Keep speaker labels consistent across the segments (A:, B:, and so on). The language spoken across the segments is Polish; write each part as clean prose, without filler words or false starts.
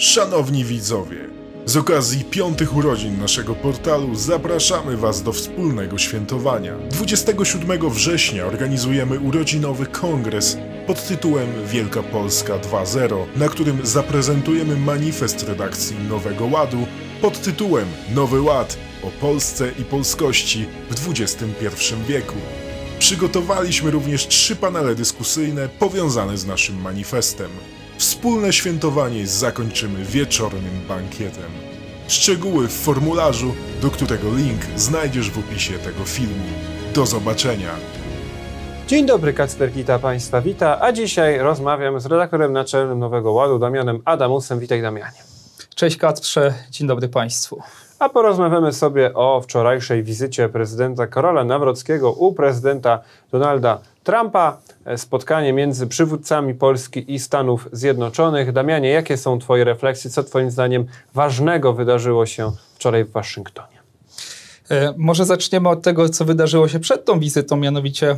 A: Szanowni widzowie, z okazji 5. urodzin naszego portalu zapraszamy Was do wspólnego świętowania. 27 września organizujemy urodzinowy kongres pod tytułem Wielka Polska 2.0, na którym zaprezentujemy manifest redakcji Nowego Ładu pod tytułem Nowy Ład o Polsce i polskości w XXI wieku. Przygotowaliśmy również 3 panele dyskusyjne powiązane z naszym manifestem. Wspólne świętowanie zakończymy wieczornym bankietem. Szczegóły w formularzu, do którego link znajdziesz w opisie tego filmu. Do zobaczenia!
B: Dzień dobry, Kacper Kita Państwa wita, a dzisiaj rozmawiam z redaktorem naczelnym Nowego Ładu, Damianem Adamusem. Witaj, Damianie.
C: Cześć Kacprze, dzień dobry Państwu.
B: A porozmawiamy sobie o wczorajszej wizycie prezydenta Karola Nawrockiego u prezydenta Donalda Trumpa. Spotkanie między przywódcami Polski i Stanów Zjednoczonych. Damianie, jakie są Twoje refleksje? Co Twoim zdaniem ważnego wydarzyło się wczoraj w Waszyngtonie?
C: Może zaczniemy od tego, co wydarzyło się przed tą wizytą, mianowicie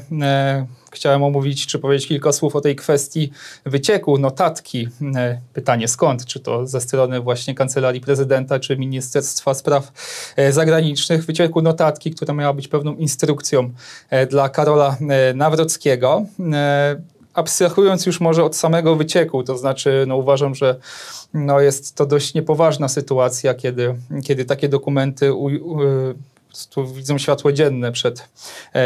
C: chciałem omówić, czy powiedzieć kilka słów o tej kwestii wycieku, notatki. Pytanie skąd? Czy to ze strony właśnie Kancelarii Prezydenta, czy Ministerstwa Spraw Zagranicznych? Wycieku notatki, która miała być pewną instrukcją dla Karola Nawrockiego. Abstrahując już może od samego wycieku, to znaczy uważam, że jest to dość niepoważna sytuacja, kiedy takie dokumenty widzą światło dzienne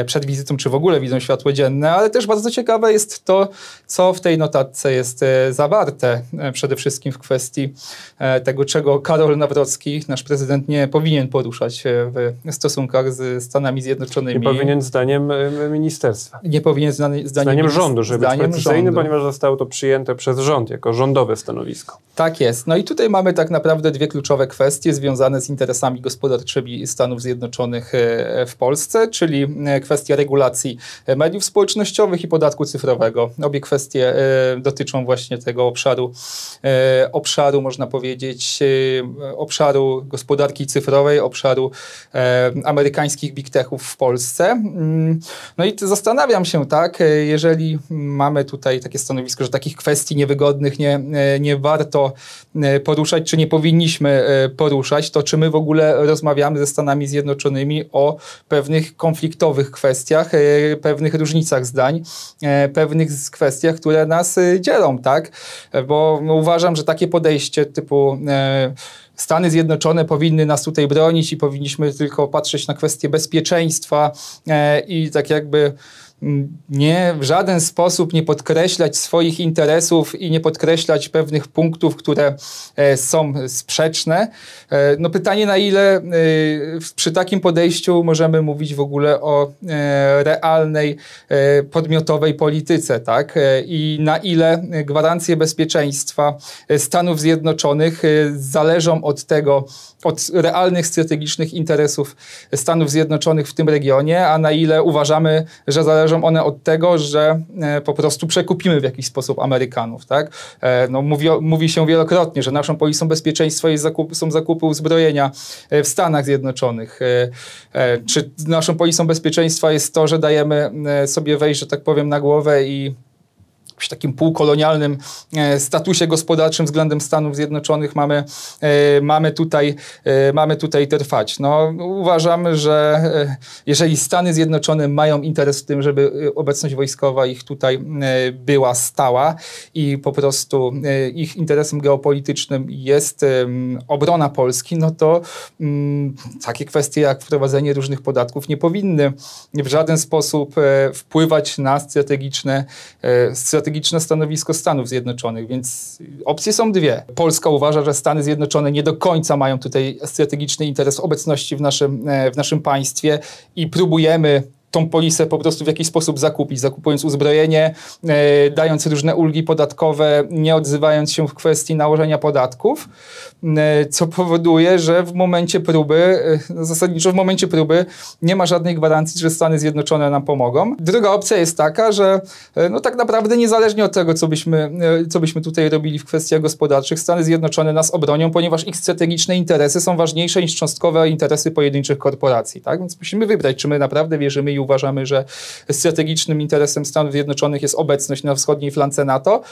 C: przed wizytą, czy w ogóle widzą światło dzienne, ale też bardzo ciekawe jest to, co w tej notatce jest zawarte, przede wszystkim w kwestii tego, czego Karol Nawrocki, nasz prezydent, nie powinien poruszać w stosunkach z Stanami Zjednoczonymi.
B: Nie powinien zdaniem ministerstwa.
C: Nie powinien
B: zdaniem rządu, żeby być precyzyjnym, ponieważ zostało to przyjęte przez rząd jako rządowe stanowisko.
C: Tak jest. No i tutaj mamy tak naprawdę 2 kluczowe kwestie związane z interesami gospodarczymi Stanów Zjednoczonych w Polsce, czyli kwestia regulacji mediów społecznościowych i podatku cyfrowego. Obie kwestie dotyczą właśnie tego obszaru, można powiedzieć, obszaru gospodarki cyfrowej, obszaru amerykańskich big techów w Polsce. No i zastanawiam się, jeżeli mamy tutaj takie stanowisko, że takich kwestii niewygodnych nie warto poruszać, czy nie powinniśmy poruszać, to czy my w ogóle rozmawiamy ze Stanami Zjednoczonymi o pewnych konfliktowych kwestiach, pewnych różnicach zdań, pewnych kwestiach, które nas dzielą, tak? Bo uważam, że takie podejście typu Stany Zjednoczone powinny nas tutaj bronić i powinniśmy tylko patrzeć na kwestie bezpieczeństwa i tak jakby w żaden sposób nie podkreślać swoich interesów i nie podkreślać pewnych punktów, które są sprzeczne. Pytanie, na ile przy takim podejściu możemy mówić w ogóle o realnej, podmiotowej polityce, tak? I na ile gwarancje bezpieczeństwa Stanów Zjednoczonych zależą od realnych strategicznych interesów Stanów Zjednoczonych w tym regionie, a na ile uważamy, że zależą one od tego, że po prostu przekupimy w jakiś sposób Amerykanów, tak? Mówi się wielokrotnie, że naszą policją bezpieczeństwa są zakupy uzbrojenia w Stanach Zjednoczonych. Czy naszą policją bezpieczeństwa jest to, że dajemy sobie wejść, że tak powiem, na głowę i w takim półkolonialnym statusie gospodarczym względem Stanów Zjednoczonych mamy tutaj trwać. Uważam, że jeżeli Stany Zjednoczone mają interes w tym, żeby obecność wojskowa ich tutaj była stała i po prostu ich interesem geopolitycznym jest obrona Polski, to takie kwestie jak wprowadzenie różnych podatków nie powinny w żaden sposób wpływać na strategiczne stanowisko Stanów Zjednoczonych, więc opcje są 2. Polska uważa, że Stany Zjednoczone nie do końca mają tutaj strategiczny interes obecności w naszym państwie i próbujemy tą polisę po prostu w jakiś sposób zakupując uzbrojenie, dając różne ulgi podatkowe, nie odzywając się w kwestii nałożenia podatków, co powoduje, że zasadniczo w momencie próby nie ma żadnej gwarancji, że Stany Zjednoczone nam pomogą. Druga opcja jest taka, że tak naprawdę niezależnie od tego, co byśmy tutaj robili w kwestiach gospodarczych, Stany Zjednoczone nas obronią, ponieważ ich strategiczne interesy są ważniejsze niż cząstkowe interesy pojedynczych korporacji, tak? Więc musimy wybrać, czy my naprawdę wierzymy i uważamy, że strategicznym interesem Stanów Zjednoczonych jest obecność na wschodniej flance NATO,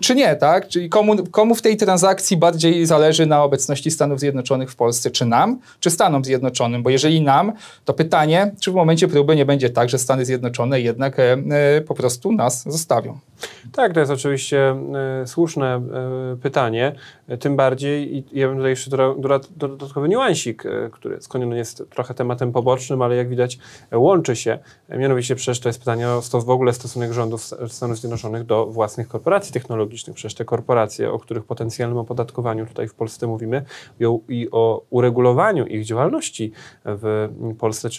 C: czy nie, tak? Czyli komu w tej transakcji bardziej zależy na obecności Stanów Zjednoczonych w Polsce? Czy nam, czy Stanom Zjednoczonym? Bo jeżeli nam, to pytanie, czy w momencie próby nie będzie tak, że Stany Zjednoczone jednak po prostu nas zostawią.
B: Tak, to jest oczywiście słuszne pytanie, tym bardziej i ja bym tutaj jeszcze dodatkowy niuansik, który skłoniony jest trochę tematem pobocznym, ale jak widać łączy się. Mianowicie przecież to jest pytanie o w ogóle stosunek rządów Stanów Zjednoczonych do własnych korporacji technologicznych. Przecież te korporacje, o których potencjalnym opodatkowaniu tutaj w Polsce mówimy i o uregulowaniu ich działalności w Polsce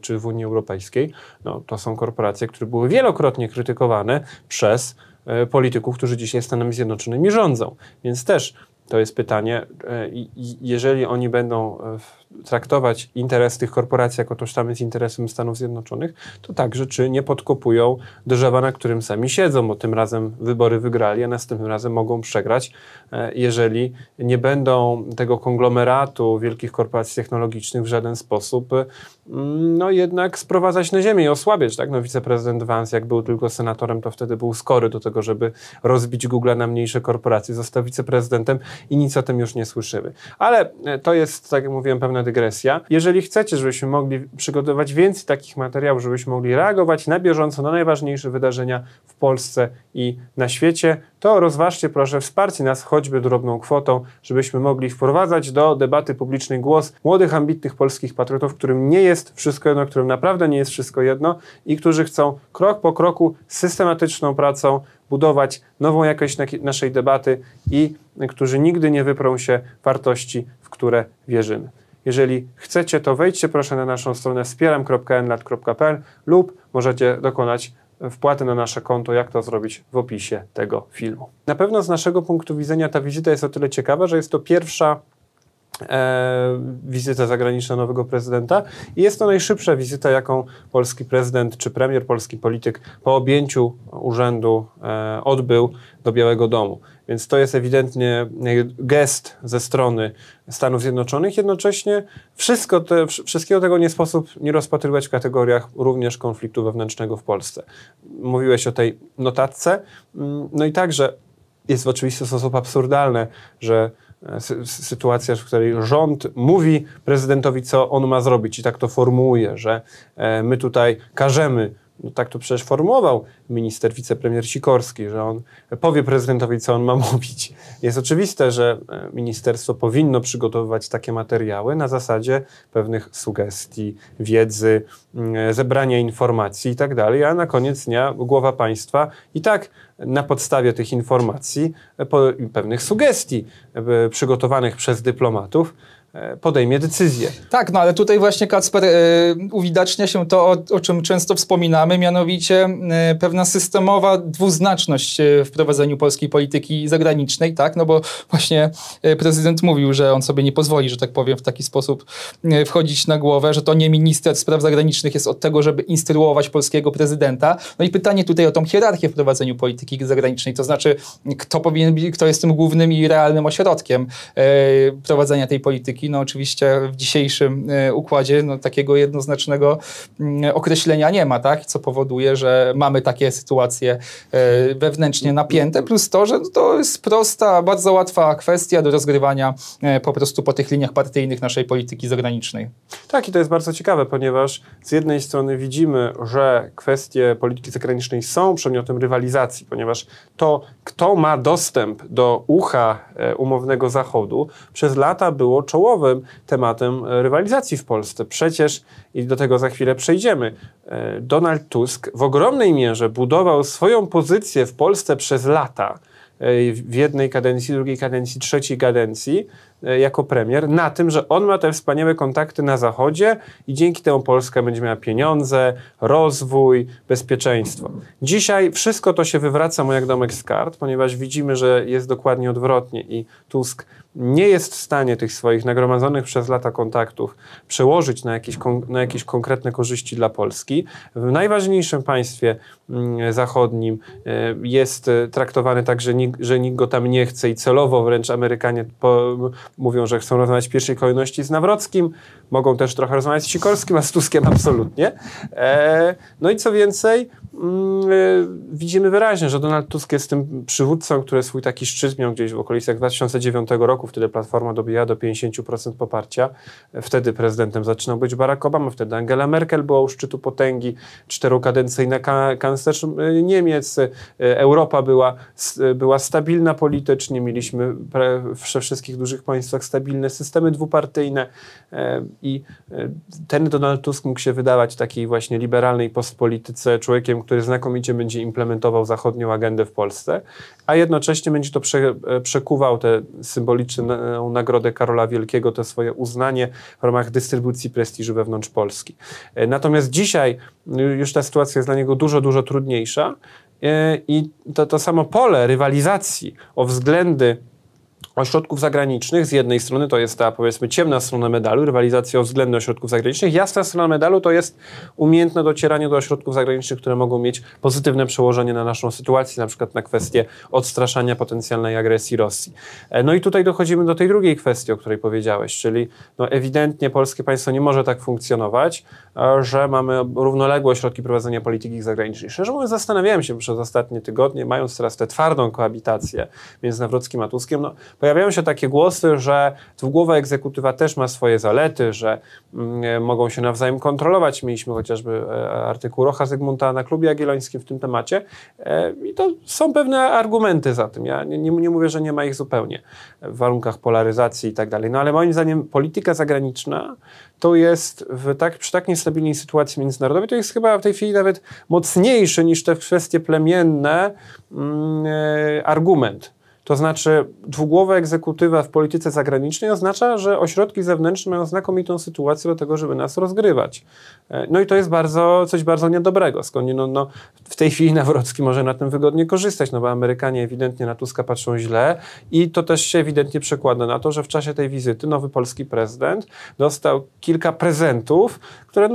B: czy w Unii Europejskiej, no, to są korporacje, które były wielokrotnie krytykowane przez polityków, którzy dzisiaj Stanami Zjednoczonymi rządzą. Więc też to jest pytanie, jeżeli oni będą traktować interes tych korporacji jako tożsamy z interesem Stanów Zjednoczonych, to także czy nie podkopują drzewa, na którym sami siedzą, bo tym razem wybory wygrali, a następnym razem mogą przegrać, jeżeli nie będą tego konglomeratu wielkich korporacji technologicznych w żaden sposób no jednak sprowadzać na ziemię i osłabiać, tak? No wiceprezydent Vance, jak był tylko senatorem, to wtedy był skory do tego, żeby rozbić Google na mniejsze korporacje, został wiceprezydentem i nic o tym już nie słyszymy. Ale to jest, tak jak mówiłem, pewna dygresja. Jeżeli chcecie, żebyśmy mogli przygotować więcej takich materiałów, żebyśmy mogli reagować na bieżąco na najważniejsze wydarzenia w Polsce i na świecie, to rozważcie proszę wsparcie nas choćby drobną kwotą, żebyśmy mogli wprowadzać do debaty publicznej głos młodych, ambitnych polskich patriotów, którym nie jest wszystko jedno, którym naprawdę nie jest wszystko jedno i którzy chcą krok po kroku systematyczną pracą budować nową jakość naszej debaty i którzy nigdy nie wyprą się wartości, w które wierzymy. Jeżeli chcecie, to wejdźcie proszę na naszą stronę wspieram.nlat.pl lub możecie dokonać wpłaty na nasze konto, jak to zrobić w opisie tego filmu. Na pewno z naszego punktu widzenia ta wizyta jest o tyle ciekawa, że jest to pierwsza wizyta zagraniczna nowego prezydenta i jest to najszybsza wizyta, jaką polski prezydent czy premier, polski polityk po objęciu urzędu odbył do Białego Domu. Więc to jest ewidentnie gest ze strony Stanów Zjednoczonych. Jednocześnie wszystkiego tego nie sposób nie rozpatrywać w kategoriach również konfliktu wewnętrznego w Polsce. Mówiłeś o tej notatce. No i także jest w oczywisty sposób absurdalne, że sytuacja, w której rząd mówi prezydentowi, co on ma zrobić i tak to formułuje, że my tutaj każemy, no tak to przecież formułował wicepremier Sikorski, że on powie prezydentowi, co on ma mówić. Jest oczywiste, że ministerstwo powinno przygotowywać takie materiały na zasadzie pewnych sugestii, wiedzy, zebrania informacji i tak dalej, a na koniec dnia głowa państwa i tak na podstawie tych informacji, pewnych sugestii przygotowanych przez dyplomatów, podejmie decyzję.
C: Tak, no ale tutaj właśnie, Kacper, uwidacznia się to, o czym często wspominamy, mianowicie pewna systemowa dwuznaczność w prowadzeniu polskiej polityki zagranicznej, tak, no bo właśnie prezydent mówił, że on sobie nie pozwoli, że tak powiem, w taki sposób wchodzić na głowę, że to nie minister spraw zagranicznych jest od tego, żeby instruować polskiego prezydenta. No i pytanie tutaj o tą hierarchię w prowadzeniu polityki zagranicznej, to znaczy kto jest tym głównym i realnym ośrodkiem prowadzenia tej polityki. No oczywiście w dzisiejszym układzie no, takiego jednoznacznego określenia nie ma, tak? Co powoduje, że mamy takie sytuacje wewnętrznie napięte, plus to, że to jest prosta, bardzo łatwa kwestia do rozgrywania po prostu po tych liniach partyjnych naszej polityki zagranicznej.
B: Tak, i to jest bardzo ciekawe, ponieważ z jednej strony widzimy, że kwestie polityki zagranicznej są przedmiotem rywalizacji, ponieważ to, kto ma dostęp do ucha umownego Zachodu, przez lata było czołowym tematem rywalizacji w Polsce. Przecież, i do tego za chwilę przejdziemy, Donald Tusk w ogromnej mierze budował swoją pozycję w Polsce przez lata, w jednej kadencji, drugiej kadencji, trzeciej kadencji, jako premier, na tym, że on ma te wspaniałe kontakty na Zachodzie i dzięki temu Polska będzie miała pieniądze, rozwój, bezpieczeństwo. Dzisiaj wszystko to się wywraca mu jak domek z kart, ponieważ widzimy, że jest dokładnie odwrotnie i Tusk nie jest w stanie tych swoich nagromadzonych przez lata kontaktów przełożyć na jakieś konkretne korzyści dla Polski. W najważniejszym państwie zachodnim jest traktowany tak, że nikt go tam nie chce i celowo wręcz Amerykanie mówią, że chcą rozmawiać w pierwszej kolejności z Nawrockim, mogą też trochę rozmawiać z Sikorskim, a z Tuskiem absolutnie. No i co więcej, widzimy wyraźnie, że Donald Tusk jest tym przywódcą, który swój taki szczyt miał gdzieś w okolicach 2009 roku, wtedy Platforma dobijała do 50% poparcia. Wtedy prezydentem zaczynał być Barack Obama, wtedy Angela Merkel była u szczytu potęgi, 4-kadencyjna kanclerz Niemiec, Europa była stabilna politycznie, mieliśmy we wszystkich dużych państwach stabilne systemy dwupartyjne i ten Donald Tusk mógł się wydawać takiej właśnie liberalnej postpolityce, człowiekiem, który znakomicie będzie implementował zachodnią agendę w Polsce, a jednocześnie będzie to przekuwał tę symboliczną nagrodę Karola Wielkiego, to swoje uznanie w ramach dystrybucji prestiżu wewnątrz Polski. Natomiast dzisiaj już ta sytuacja jest dla niego dużo, dużo trudniejsza i to samo pole rywalizacji o względy ośrodków zagranicznych, z jednej strony to jest ta, powiedzmy, ciemna strona medalu, rywalizacja o względy ośrodków zagranicznych. Jasna strona medalu to jest umiejętne docieranie do ośrodków zagranicznych, które mogą mieć pozytywne przełożenie na naszą sytuację, na przykład na kwestię odstraszania potencjalnej agresji Rosji. No i tutaj dochodzimy do tej drugiej kwestii, o której powiedziałeś, czyli no ewidentnie polskie państwo nie może tak funkcjonować, że mamy równoległe środki prowadzenia polityki zagranicznej. Szczerze mówiąc, zastanawiałem się przez ostatnie tygodnie, mając teraz tę twardą koabitację między Nawrockim a Tuskiem, no, pojawiają się takie głosy, że dwugłowa egzekutywa też ma swoje zalety, że mogą się nawzajem kontrolować. Mieliśmy chociażby artykuł Rocha Zygmunta na Klubie Jagiellońskim w tym temacie i to są pewne argumenty za tym. Ja nie mówię, że nie ma ich zupełnie w warunkach polaryzacji i tak dalej. No ale moim zdaniem polityka zagraniczna to jest przy tak niestabilnej sytuacji międzynarodowej, to jest chyba w tej chwili nawet mocniejszy niż te kwestie plemienne argument. To znaczy dwugłowa egzekutywa w polityce zagranicznej oznacza, że ośrodki zewnętrzne mają znakomitą sytuację do tego, żeby nas rozgrywać. No i to jest coś bardzo niedobrego. Skądinąd w tej chwili Nawrocki może na tym wygodnie korzystać, no bo Amerykanie ewidentnie na Tuska patrzą źle i to też się ewidentnie przekłada na to, że w czasie tej wizyty nowy polski prezydent dostał kilka prezentów, które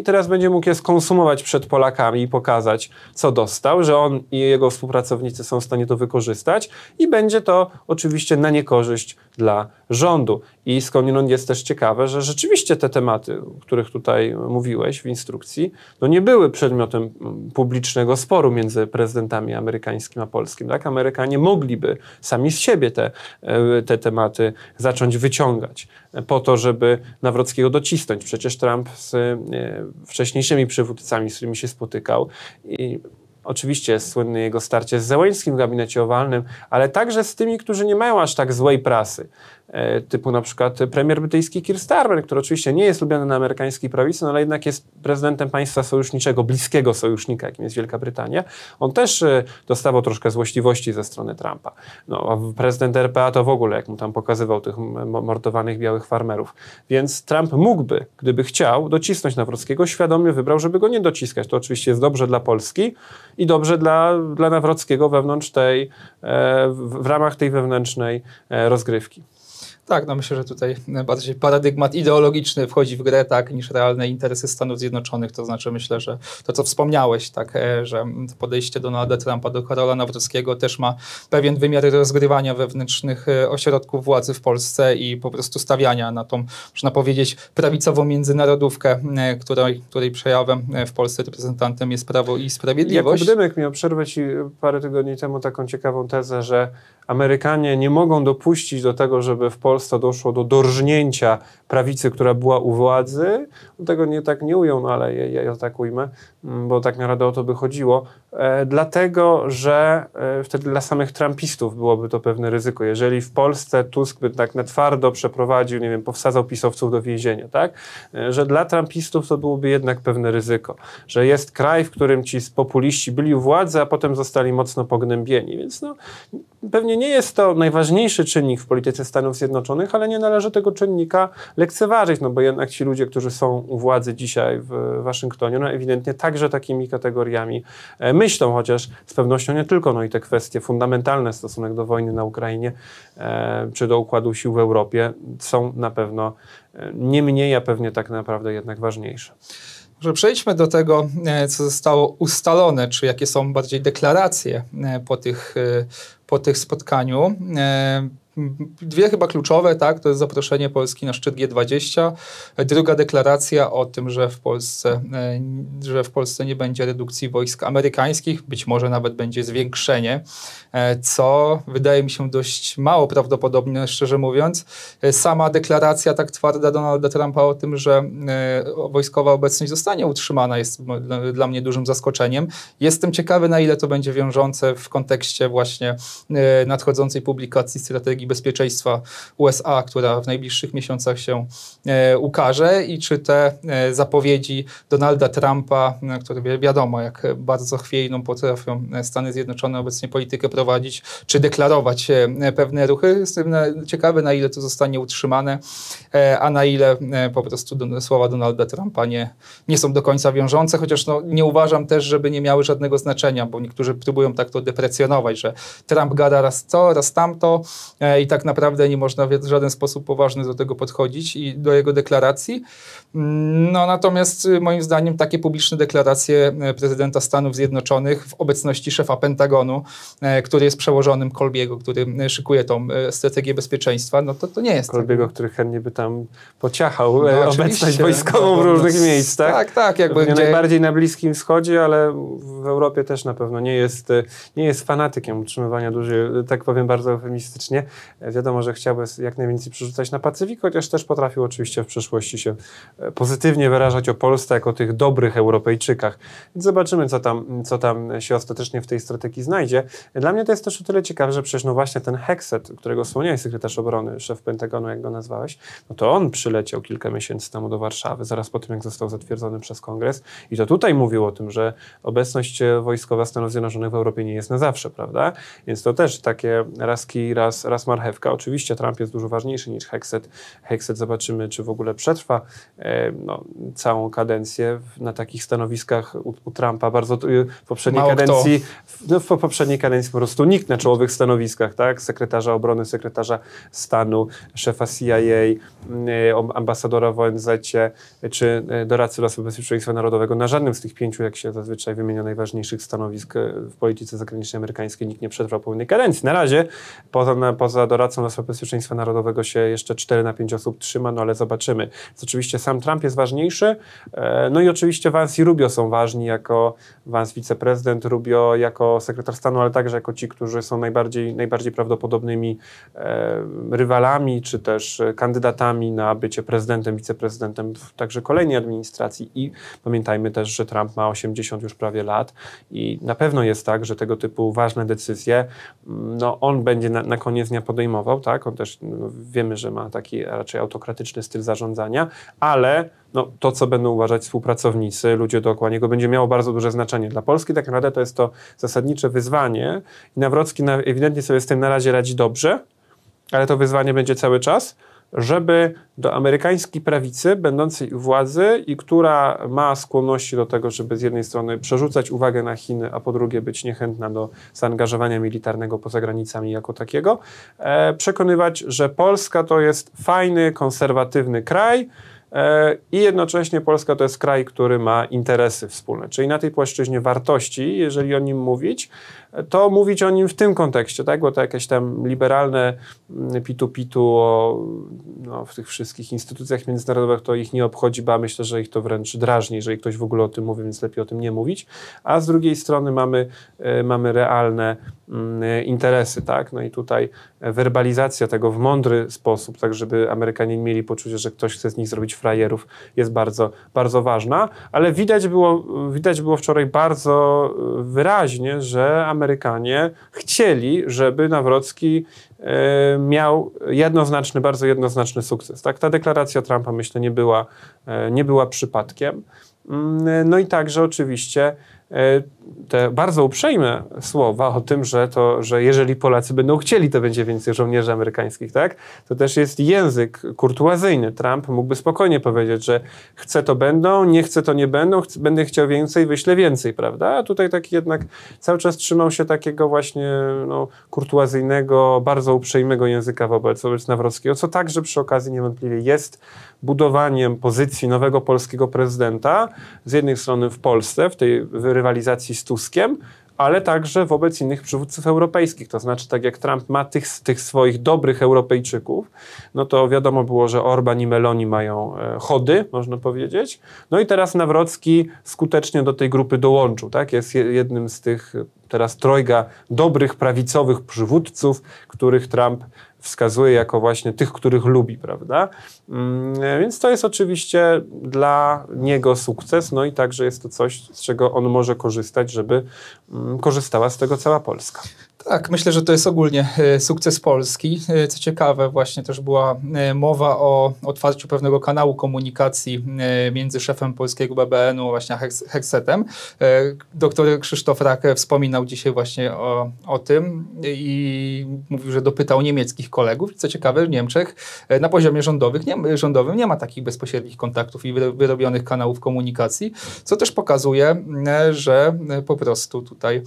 B: teraz będzie mógł je skonsumować przed Polakami i pokazać, co dostał, że on i jego współpracownicy są w stanie to wykorzystać i będzie to oczywiście na niekorzyść dla rządu. I skądinąd jest też ciekawe, że rzeczywiście te tematy, o których tutaj mówiłeś w instrukcji, nie były przedmiotem publicznego sporu między prezydentami amerykańskim a polskim. Tak? Amerykanie mogliby sami z siebie te tematy zacząć wyciągać po to, żeby Nawrockiego docisnąć. Przecież Trump z wcześniejszymi przywódcami, z którymi się spotykał, i oczywiście jest słynne jego starcie z Zełeńskim w gabinecie owalnym, ale także z tymi, którzy nie mają aż tak złej prasy. Typu na przykład premier brytyjski Keir Starmer, który oczywiście nie jest lubiany na amerykańskiej prawicy, ale jednak jest prezydentem państwa sojuszniczego, bliskiego sojusznika, jakim jest Wielka Brytania. On też dostawał troszkę złośliwości ze strony Trumpa. A prezydent RPA to w ogóle, jak mu tam pokazywał tych mordowanych białych farmerów. Więc Trump mógłby, gdyby chciał, docisnąć Nawrockiego, świadomie wybrał, żeby go nie dociskać. To oczywiście jest dobrze dla Polski i dobrze dla Nawrockiego wewnątrz w ramach tej wewnętrznej rozgrywki.
C: Tak, myślę, że tutaj bardziej paradygmat ideologiczny wchodzi w grę, tak, niż realne interesy Stanów Zjednoczonych. To znaczy, myślę, że to, co wspomniałeś, tak, że podejście Donalda Trumpa do Karola Nawrockiego też ma pewien wymiar rozgrywania wewnętrznych ośrodków władzy w Polsce i po prostu stawiania na tą, można powiedzieć, prawicową międzynarodówkę, której przejawem w Polsce reprezentantem jest Prawo i Sprawiedliwość.
B: Jakub Dymek miał przerwę ci parę tygodni temu taką ciekawą tezę, że Amerykanie nie mogą dopuścić do tego, żeby w Polsce doszło do dorżnięcia prawicy, która była u władzy. Tego nie ujął, ale ja tak ujmę, bo tak naprawdę o to by chodziło. Dlatego, że wtedy dla samych trumpistów byłoby to pewne ryzyko. Jeżeli w Polsce Tusk by tak na twardo przeprowadził, powsadzał pisowców do więzienia, tak? Że dla trumpistów to byłoby jednak pewne ryzyko. Że jest kraj, w którym ci populiści byli u władzy, a potem zostali mocno pognębieni. Więc pewnie nie jest to najważniejszy czynnik w polityce Stanów Zjednoczonych, ale nie należy tego czynnika lekceważyć, bo jednak ci ludzie, którzy są u władzy dzisiaj w Waszyngtonie, ewidentnie także takimi kategoriami myślą, chociaż z pewnością nie tylko, i te kwestie fundamentalne, stosunek do wojny na Ukrainie czy do układu sił w Europie są na pewno nie mniej, a pewnie tak naprawdę jednak ważniejsze.
C: Może przejdźmy do tego, co zostało ustalone, czy jakie są bardziej deklaracje po tych spotkaniu. Dwie chyba kluczowe, tak, to jest zaproszenie Polski na szczyt G20. Druga deklaracja o tym, że w Polsce nie będzie redukcji wojsk amerykańskich, być może nawet będzie zwiększenie, co wydaje mi się dość mało prawdopodobne, szczerze mówiąc. Sama deklaracja tak twarda Donalda Trumpa o tym, że wojskowa obecność zostanie utrzymana, jest dla mnie dużym zaskoczeniem. Jestem ciekawy, na ile to będzie wiążące w kontekście właśnie nadchodzącej publikacji strategii bezpieczeństwa USA, która w najbliższych miesiącach się ukaże i czy te zapowiedzi Donalda Trumpa, które wiadomo, jak bardzo chwiejną potrafią Stany Zjednoczone obecnie politykę prowadzić, czy deklarować pewne ruchy. Jestem ciekawy, na ile to zostanie utrzymane, a na ile po prostu słowa Donalda Trumpa nie są do końca wiążące, chociaż nie uważam też, żeby nie miały żadnego znaczenia, bo niektórzy próbują tak to deprecjonować, że Trump gada raz to, raz tamto i tak naprawdę nie można w żaden sposób poważny do tego podchodzić i do jego deklaracji. Natomiast moim zdaniem takie publiczne deklaracje prezydenta Stanów Zjednoczonych w obecności szefa Pentagonu, który jest przełożonym Colby'ego, który szykuje tą strategię bezpieczeństwa, to nie jest.
B: Colby'ego, który chętnie by tam pociachał obecność wojskową w różnych miejscach.
C: Tak.
B: Najbardziej na Bliskim Wschodzie, ale w Europie też na pewno nie jest fanatykiem utrzymywania dużej, tak powiem bardzo eufemistycznie. Wiadomo, że chciałby jak najwięcej przerzucać na Pacyfik, chociaż też potrafił oczywiście w przyszłości się pozytywnie wyrażać o Polsce jako tych dobrych Europejczykach. Więc zobaczymy, co tam się ostatecznie w tej strategii znajdzie. Dla mnie to jest też o tyle ciekawe, że przecież właśnie ten Hexet, którego wspomniałeś, sekretarz obrony, szef Pentagonu, jak go nazwałeś, to on przyleciał kilka miesięcy temu do Warszawy, zaraz po tym, jak został zatwierdzony przez Kongres i to tutaj mówił o tym, że obecność wojskowa Stanów Zjednoczonych w Europie nie jest na zawsze, prawda? Więc to też takie raz kij, raz marchewka. Oczywiście Trump jest dużo ważniejszy niż Hexet. Hexet zobaczymy, czy w ogóle przetrwa całą kadencję na takich stanowiskach u Trumpa. Bardzo w poprzedniej kadencji, w poprzedniej kadencji po prostu nikt na czołowych stanowiskach, tak? Sekretarza obrony, sekretarza stanu, szefa CIA, ambasadora w ONZ-cie, czy doradcy do spraw bezpieczeństwa narodowego. Na żadnym z tych 5, jak się zazwyczaj wymienia, najważniejszych stanowisk w polityce zagranicznej amerykańskiej nikt nie przetrwał pełnej kadencji. Na razie poza doradcą do spraw bezpieczeństwa narodowego się jeszcze 4 na 5 osób trzyma, ale zobaczymy. Więc oczywiście sam Trump jest ważniejszy, i oczywiście Vance i Rubio są ważni, jako Vance wiceprezydent, Rubio jako sekretarz stanu, ale także jako ci, którzy są najbardziej prawdopodobnymi rywalami, czy też kandydatami na bycie prezydentem, wiceprezydentem w także kolejnej administracji. I pamiętajmy też, że Trump ma 80 już prawie lat i na pewno jest tak, że tego typu ważne decyzje, on będzie na koniec dnia podejmował, tak? On też wiemy, że ma taki raczej autokratyczny styl zarządzania, ale to, co będą uważać współpracownicy, ludzie dookoła niego, będzie miało bardzo duże znaczenie. Dla Polski tak naprawdę to jest to zasadnicze wyzwanie i Nawrocki ewidentnie sobie z tym na razie radzi dobrze, ale to wyzwanie będzie cały czas, żeby do amerykańskiej prawicy będącej u władzy i która ma skłonności do tego, żeby z jednej strony przerzucać uwagę na Chiny, a po drugie być niechętna do zaangażowania militarnego poza granicami jako takiego, przekonywać, że Polska to jest fajny, konserwatywny kraj, i jednocześnie Polska to jest kraj, który ma interesy wspólne. Czyli na tej płaszczyźnie wartości, jeżeli o nim mówić, to mówić o nim w tym kontekście, tak? Bo to jakieś tam liberalne pitu-pitu w tych wszystkich instytucjach międzynarodowych to ich nie obchodzi, ba myślę, że ich to wręcz drażni, jeżeli ktoś w ogóle o tym mówi, więc lepiej o tym nie mówić. A z drugiej strony mamy realne interesy, tak? I tutaj werbalizacja tego w mądry sposób, tak żeby Amerykanie nie mieli poczucia, że ktoś chce z nich zrobić frajerów, jest bardzo, bardzo ważna, ale widać było wczoraj bardzo wyraźnie, że Amerykanie chcieli, żeby Nawrocki miał bardzo jednoznaczny sukces. Tak? Ta deklaracja Trumpa, myślę, nie była przypadkiem. I także oczywiście te bardzo uprzejme słowa o tym, że jeżeli Polacy będą chcieli, to będzie więcej żołnierzy amerykańskich, tak? To też jest język kurtuazyjny. Trump mógłby spokojnie powiedzieć, że chce to będą, nie chce to nie będą, będę chciał więcej, wyślę więcej, prawda? A tutaj taki jednak cały czas trzymał się takiego właśnie kurtuazyjnego, bardzo uprzejmego języka wobec Nawrockiego, co także przy okazji niewątpliwie jest budowaniem pozycji nowego polskiego prezydenta, z jednej strony w Polsce, w tej rywalizacji z Tuskiem, ale także wobec innych przywódców europejskich. To znaczy, tak jak Trump ma tych swoich dobrych Europejczyków, no to wiadomo było, że Orban i Meloni mają chody, można powiedzieć. No i teraz Nawrocki skutecznie do tej grupy dołączył, tak? Jest jednym z tych teraz trojga dobrych, prawicowych przywódców, których Trump wskazuje jako właśnie tych, których lubi, prawda? Więc to jest oczywiście dla niego sukces, no i także jest to coś, z czego on może korzystać, żeby korzystała z tego cała Polska.
C: Tak, myślę, że to jest ogólnie sukces Polski. Co ciekawe, właśnie też była mowa o otwarciu pewnego kanału komunikacji między szefem polskiego BBN-u, właśnie Heksetem. Doktor Krzysztof Rak wspominał dzisiaj właśnie o tym i mówił, że dopytał niemieckich kolegów. Co ciekawe, w Niemczech na poziomie rządowym nie ma takich bezpośrednich kontaktów i wyrobionych kanałów komunikacji, co też pokazuje, że po prostu tutaj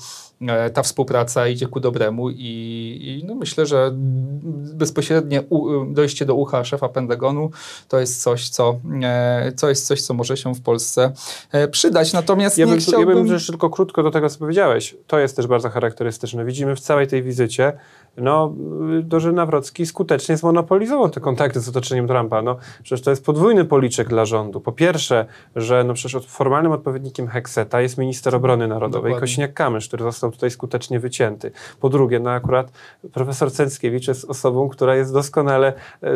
C: ta współpraca idzie ku dobremu i no myślę, że bezpośrednie dojście do ucha szefa Pentagonu to jest coś, co może się w Polsce przydać. Natomiast
B: ja bym jeszcze tylko krótko do tego, co powiedziałeś. To jest też bardzo charakterystyczne. Widzimy w całej tej wizycie, że Nawrocki skutecznie zmonopolizował te kontakty z otoczeniem Trumpa. No, przecież to jest podwójny policzek dla rządu. Po pierwsze, że przecież formalnym odpowiednikiem Hekseta jest minister obrony narodowej, Kosiniak-Kamysz, który został tutaj skutecznie wycięty. Po drugie, akurat profesor Cęckiewicz jest osobą, która jest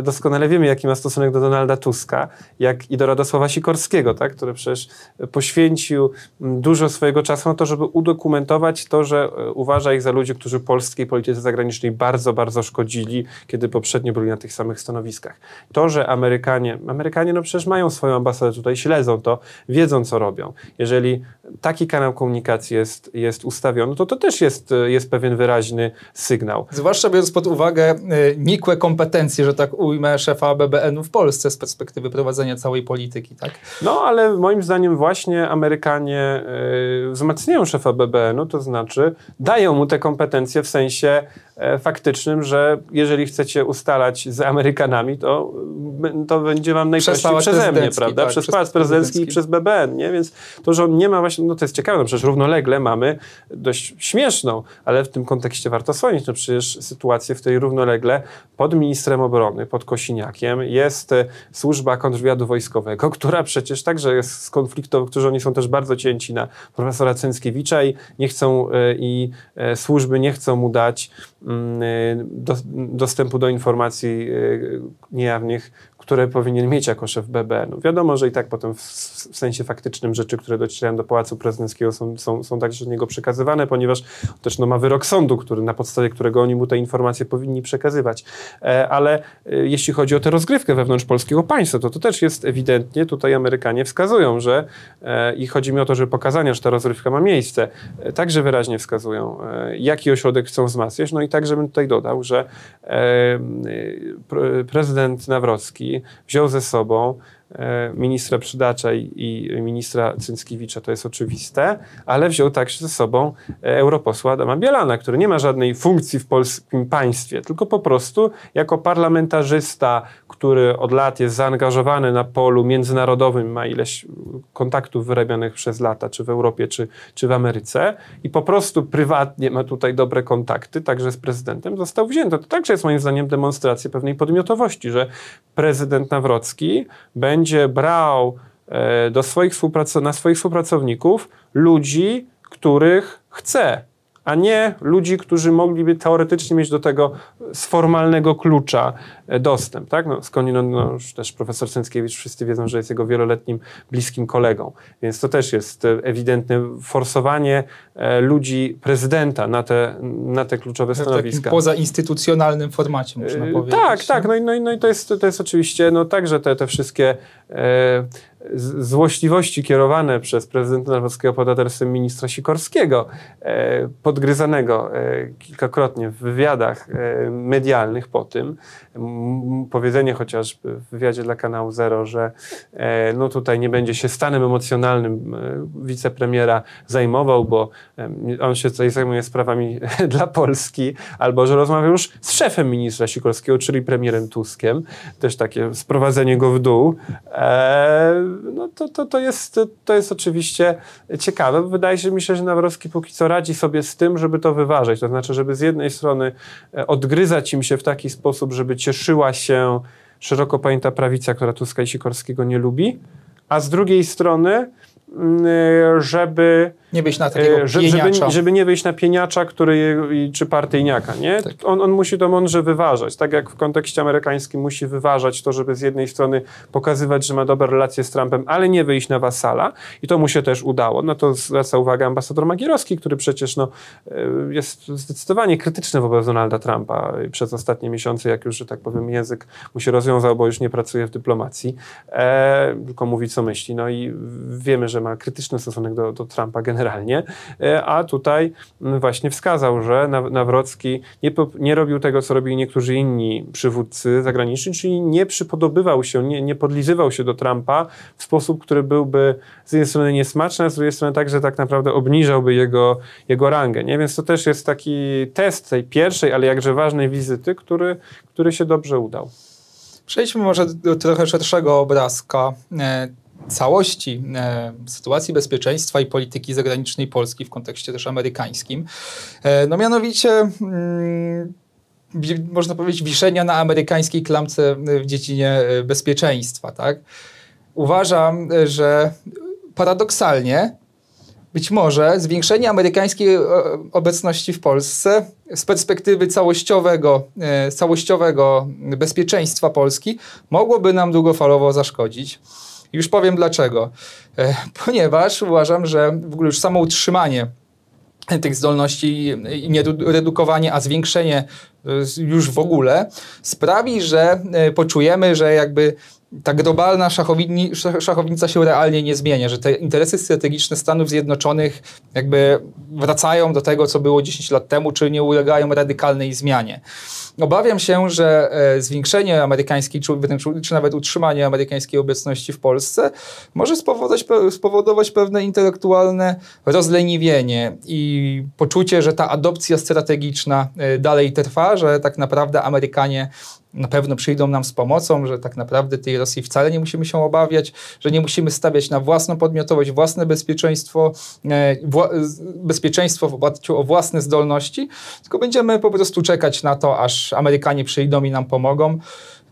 B: doskonale wiemy, jaki ma stosunek do Donalda Tuska, jak i do Radosława Sikorskiego, tak, który przecież poświęcił dużo swojego czasu na to, żeby udokumentować to, że uważa ich za ludzi, którzy polskiej polityce zagranicznej bardzo, bardzo szkodzili, kiedy poprzednio byli na tych samych stanowiskach. To, że Amerykanie przecież mają swoją ambasadę tutaj, śledzą to, wiedzą, co robią. Jeżeli taki kanał komunikacji jest ustawiony, to też jest pewien wyraźny sygnał.
C: Zwłaszcza biorąc pod uwagę nikłe kompetencje, że tak ujmę, szefa BBN-u w Polsce z perspektywy prowadzenia całej polityki, tak?
B: No, ale moim zdaniem właśnie Amerykanie wzmacniają szefa BBN-u, to znaczy dają mu te kompetencje w sensie faktycznym, że jeżeli chcecie ustalać z Amerykanami, to będzie wam najprościej przeze mnie, prawda?
C: Tak,
B: przez Pałac Prezydencki i przez BBN, nie? Więc to, że on nie ma właśnie, to jest ciekawe, przecież równolegle mamy dość śmieszną, ale w tym kontekście warto wspomnieć, przecież sytuację, w której równolegle pod ministrem obrony, pod Kosiniakiem jest służba kontrwywiadu wojskowego, która przecież także jest skonfliktowa, którzy oni są też bardzo cięci na profesora Cęckiewicza i nie chcą, służby nie chcą mu dać dostępu do informacji niejawnych, które powinien mieć jako szef BBN-u. Wiadomo, że i tak potem w sensie faktycznym rzeczy, które docierają do Pałacu Prezydenckiego są także do niego przekazywane, ponieważ też ma wyrok sądu, na podstawie którego oni mu te informacje powinni przekazywać. Ale jeśli chodzi o tę rozgrywkę wewnątrz polskiego państwa, to też jest ewidentnie, tutaj Amerykanie wskazują, że i chodzi mi o to, żeby pokazania, że ta rozgrywka ma miejsce, także wyraźnie wskazują, jaki ośrodek chcą wzmacniać. No i także bym tutaj dodał, że prezydent Nawrocki wziął ze sobą ministra Przydacza i ministra Cęckiewicza, to jest oczywiste, ale wziął także ze sobą europosła Adama Bielana, który nie ma żadnej funkcji w polskim państwie, tylko po prostu jako parlamentarzysta, który od lat jest zaangażowany na polu międzynarodowym, ma ileś kontaktów wyrabianych przez lata, czy w Europie, czy w Ameryce i po prostu prywatnie ma tutaj dobre kontakty, także z prezydentem, został wzięty. To także jest moim zdaniem demonstracja pewnej podmiotowości, że prezydent Nawrocki będzie brał na swoich współpracowników ludzi, których chce, a nie ludzi, którzy mogliby teoretycznie mieć do tego z formalnego klucza dostęp. Tak? Skądinąd już też profesor Cęckiewicz, wszyscy wiedzą, że jest jego wieloletnim bliskim kolegą. Więc to też jest ewidentne forsowanie ludzi prezydenta na te kluczowe stanowiska.
C: W takim pozainstytucjonalnym formacie, można powiedzieć.
B: Tak. No i to jest oczywiście także te wszystkie złośliwości kierowane przez prezydenta Nawrockiego pod adresem ministra Sikorskiego, podgryzanego kilkakrotnie w wywiadach medialnych po tym. Powiedzenie chociażby w wywiadzie dla Kanału Zero, że tutaj nie będzie się stanem emocjonalnym wicepremiera zajmował, bo on się tutaj zajmuje sprawami dla Polski, albo że rozmawiał już z szefem ministra Sikorskiego, czyli premierem Tuskiem. Też takie sprowadzenie go w dół. no to jest oczywiście ciekawe. Wydaje się mi się, że Nawrocki póki co radzi sobie z tym, żeby to wyważyć. To znaczy, żeby z jednej strony odgryzać im się w taki sposób, żeby cieszyła się szeroko pojęta prawica, która Tuska i Sikorskiego nie lubi, a z drugiej strony żeby
C: nie wyjść na takiego pieniacza.
B: Żeby nie wyjść na pieniacza, czy partyjniaka, nie? Tak. On musi to mądrze wyważać. Tak jak w kontekście amerykańskim musi wyważać to, żeby z jednej strony pokazywać, że ma dobre relacje z Trumpem, ale nie wyjść na wasala. I to mu się też udało. No to zwraca uwagę ambasador Magierowski, który przecież jest zdecydowanie krytyczny wobec Donalda Trumpa przez ostatnie miesiące, jak już, że tak powiem, język mu się rozwiązał, bo już nie pracuje w dyplomacji, tylko mówi, co myśli. No i wiemy, że ma krytyczny stosunek do Trumpa generalnie, a tutaj właśnie wskazał, że Nawrocki nie robił tego, co robili niektórzy inni przywódcy zagraniczni, czyli nie przypodobywał się, nie podlizywał się do Trumpa w sposób, który byłby z jednej strony niesmaczny, a z drugiej strony także tak naprawdę obniżałby jego rangę. Nie? Więc to też jest taki test tej pierwszej, ale jakże ważnej wizyty, który się dobrze udał.
C: Przejdźmy może do trochę szerszego obrazka całości sytuacji bezpieczeństwa i polityki zagranicznej Polski w kontekście też amerykańskim. No mianowicie można powiedzieć wiszenia na amerykańskiej klamce w dziedzinie bezpieczeństwa. Tak? Uważam, że paradoksalnie być może zwiększenie amerykańskiej obecności w Polsce z perspektywy całościowego bezpieczeństwa Polski mogłoby nam długofalowo zaszkodzić. Już powiem dlaczego. Ponieważ uważam, że w ogóle już samo utrzymanie tych zdolności i nie redukowanie, a zwiększenie już w ogóle sprawi, że poczujemy, że jakby ta globalna szachownica się realnie nie zmienia, że te interesy strategiczne Stanów Zjednoczonych jakby wracają do tego, co było 10 lat temu, czy nie ulegają radykalnej zmianie. Obawiam się, że zwiększenie amerykańskiej, czy nawet utrzymanie amerykańskiej obecności w Polsce może spowodować pewne intelektualne rozleniwienie i poczucie, że ta adopcja strategiczna dalej trwa, że tak naprawdę Amerykanie na pewno przyjdą nam z pomocą, że tak naprawdę tej Rosji wcale nie musimy się obawiać, że nie musimy stawiać na własną podmiotowość, własne bezpieczeństwo w oparciu o własne zdolności, tylko będziemy po prostu czekać na to, aż Amerykanie przyjdą i nam pomogą.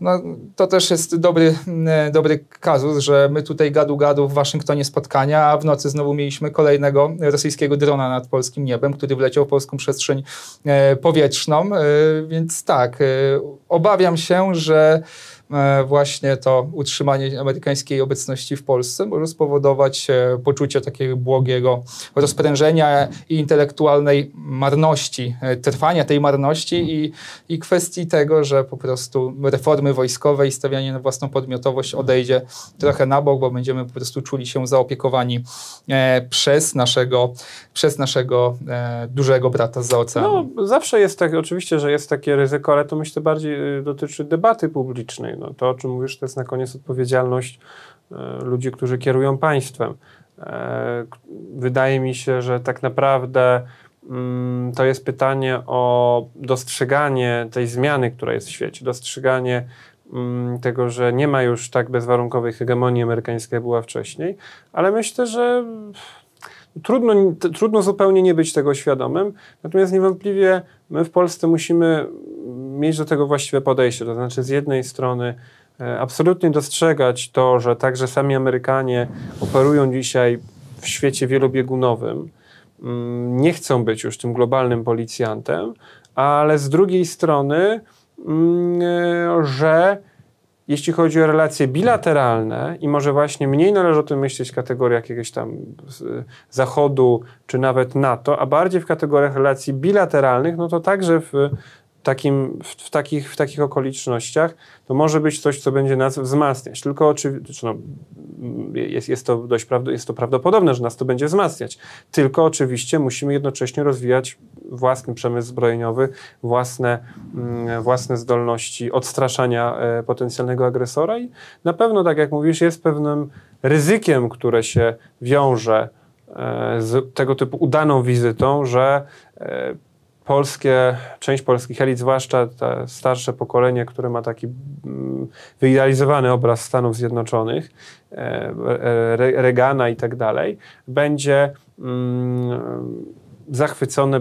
C: No, to też jest dobry kazus, że my tutaj gadu w Waszyngtonie spotkania, a w nocy znowu mieliśmy kolejnego rosyjskiego drona nad polskim niebem, który wleciał w polską przestrzeń powietrzną, więc tak, obawiam się, że właśnie to utrzymanie amerykańskiej obecności w Polsce może spowodować poczucie takiego błogiego rozprężenia i intelektualnej marności, trwania tej marności i kwestii tego, że po prostu reformy wojskowe i stawianie na własną podmiotowość odejdzie trochę na bok, bo będziemy po prostu czuli się zaopiekowani przez naszego dużego brata zza oceanu.
B: No, zawsze jest tak, oczywiście, że jest takie ryzyko, ale to myślę bardziej dotyczy debaty publicznej. No, to, o czym mówisz, to jest na koniec odpowiedzialność ludzi, którzy kierują państwem. Wydaje mi się, że tak naprawdę to jest pytanie o dostrzeganie tej zmiany, która jest w świecie, dostrzeganie tego, że nie ma już tak bezwarunkowej hegemonii amerykańskiej, jak była wcześniej, ale myślę, że trudno zupełnie nie być tego świadomym, natomiast niewątpliwie my w Polsce musimy mieć do tego właściwe podejście, to znaczy z jednej strony absolutnie dostrzegać to, że także sami Amerykanie operują dzisiaj w świecie wielobiegunowym, nie chcą być już tym globalnym policjantem, ale z drugiej strony, że jeśli chodzi o relacje bilateralne i może właśnie mniej należy o tym myśleć w kategoriach jakiegoś tam Zachodu czy nawet NATO, a bardziej w kategoriach relacji bilateralnych, no to także w takich okolicznościach to może być coś, co będzie nas wzmacniać. Tylko oczywiście jest to prawdopodobne, że nas to będzie wzmacniać. Tylko oczywiście musimy jednocześnie rozwijać własny przemysł zbrojeniowy, własne zdolności odstraszania potencjalnego agresora i na pewno, tak jak mówisz, jest pewnym ryzykiem, które się wiąże z tego typu udaną wizytą, że część polskich elit, zwłaszcza te starsze pokolenie, które ma taki wyidealizowany obraz Stanów Zjednoczonych, Reagana i tak dalej, będzie zachwycone,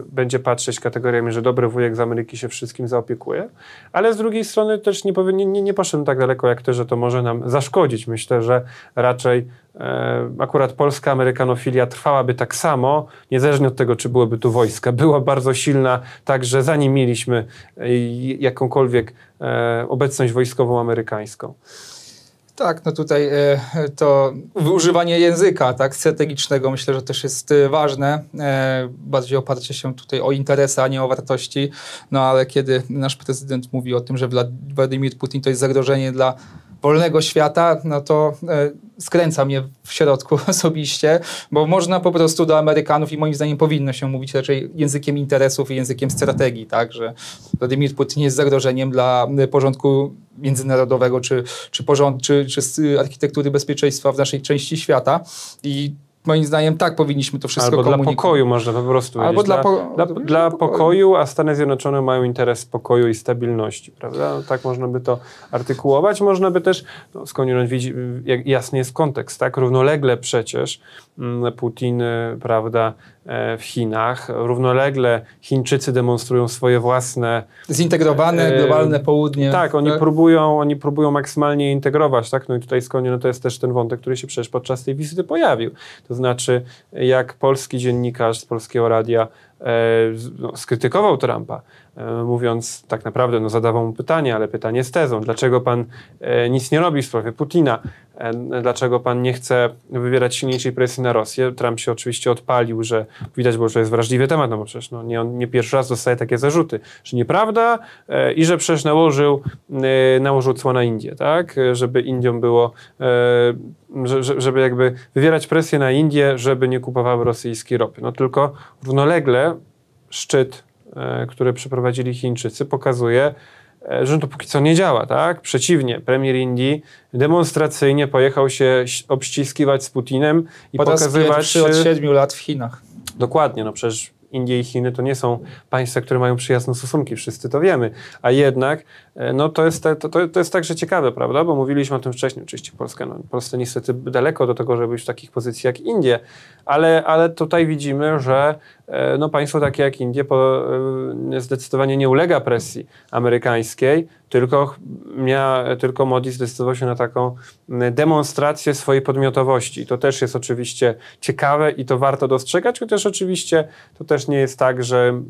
B: będzie patrzeć kategoriami, że dobry wujek z Ameryki się wszystkim zaopiekuje, ale z drugiej strony też nie poszedłem tak daleko jak ty, że to może nam zaszkodzić. Myślę, że raczej akurat polska amerykanofilia trwałaby tak samo, niezależnie od tego, czy byłoby tu wojska. Była bardzo silna, także zanim mieliśmy jakąkolwiek obecność wojskową amerykańską.
C: Tak, no tutaj to używanie języka tak, strategicznego myślę, że też jest ważne. Bardziej oparcie się tutaj o interesy, a nie o wartości. No ale kiedy nasz prezydent mówi o tym, że Władimir Putin to jest zagrożenie dla wolnego świata, no to skręca mnie w środku osobiście, bo można po prostu do Amerykanów i moim zdaniem powinno się mówić raczej językiem interesów i językiem strategii, tak, że Władimir Putin jest zagrożeniem dla porządku międzynarodowego czy architektury bezpieczeństwa w naszej części świata i moim zdaniem tak powinniśmy to wszystko
B: komunikować. Albo
C: komunikować.
B: dla pokoju można po prostu
C: Albo
B: powiedzieć. Dla pokoju, a Stany Zjednoczone mają interes pokoju i stabilności, prawda? No, tak można by to artykułować. Można by też, skądinąd widzi, jak jasny jest kontekst, tak? Równolegle przecież Putin, prawda, w Chinach, równolegle Chińczycy demonstrują swoje własne
C: zintegrowane, globalne południe.
B: Tak, oni próbują maksymalnie integrować, tak? No i tutaj skądinąd to jest też ten wątek, który się przecież podczas tej wizyty pojawił. To znaczy, jak polski dziennikarz z Polskiego Radia skrytykował Trumpa, mówiąc tak naprawdę, zadawał mu pytanie, ale pytanie z tezą. Dlaczego pan nic nie robi w sprawie Putina? Dlaczego pan nie chce wywierać silniejszej presji na Rosję? Trump się oczywiście odpalił, że widać było, że to jest wrażliwy temat, no bo przecież nie pierwszy raz dostaje takie zarzuty, że nieprawda i że przecież nałożył cło na Indię, tak? Żeby Indiom było, żeby jakby wywierać presję na Indię, żeby nie kupowały rosyjskiej ropy. No tylko równolegle szczyt, który przeprowadzili Chińczycy, pokazuje, że to póki co nie działa, tak? Przeciwnie, premier Indii demonstracyjnie pojechał się obściskiwać z Putinem i pokazywać...
C: od 7 lat w Chinach.
B: Dokładnie, przecież Indie i Chiny to nie są państwa, które mają przyjazne stosunki, wszyscy to wiemy, a jednak to jest także ciekawe, prawda, bo mówiliśmy o tym wcześniej, oczywiście Polsce niestety daleko do tego, żeby być w takich pozycji jak Indie, ale tutaj widzimy, że państwo takie jak Indie zdecydowanie nie ulega presji amerykańskiej, tylko Modi zdecydował się na taką demonstrację swojej podmiotowości. I to też jest oczywiście ciekawe i to warto dostrzegać, chociaż oczywiście to też nie jest tak, że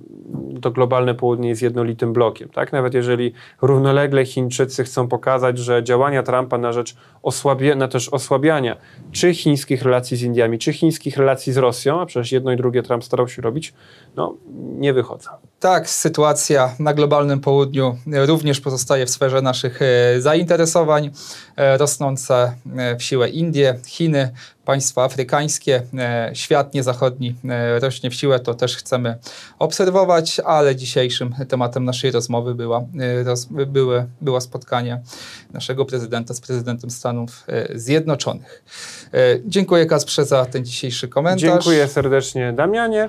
B: to globalne południe jest jednolitym blokiem. Tak? Nawet jeżeli równolegle Chińczycy chcą pokazać, że działania Trumpa na rzecz osłabiania czy chińskich relacji z Indiami, czy chińskich relacji z Rosją, a przecież jedno i drugie Trump starał się robić, nie wychodzą.
C: Tak, sytuacja na globalnym południu również pozostaje w sferze naszych zainteresowań. Rosnące w siłę Indie, Chiny, państwa afrykańskie, świat niezachodni rośnie w siłę, to też chcemy obserwować, ale dzisiejszym tematem naszej rozmowy było spotkanie naszego prezydenta z prezydentem Stanów Zjednoczonych. Dziękuję, Kasprze, za ten dzisiejszy komentarz.
B: Dziękuję serdecznie, Damianie.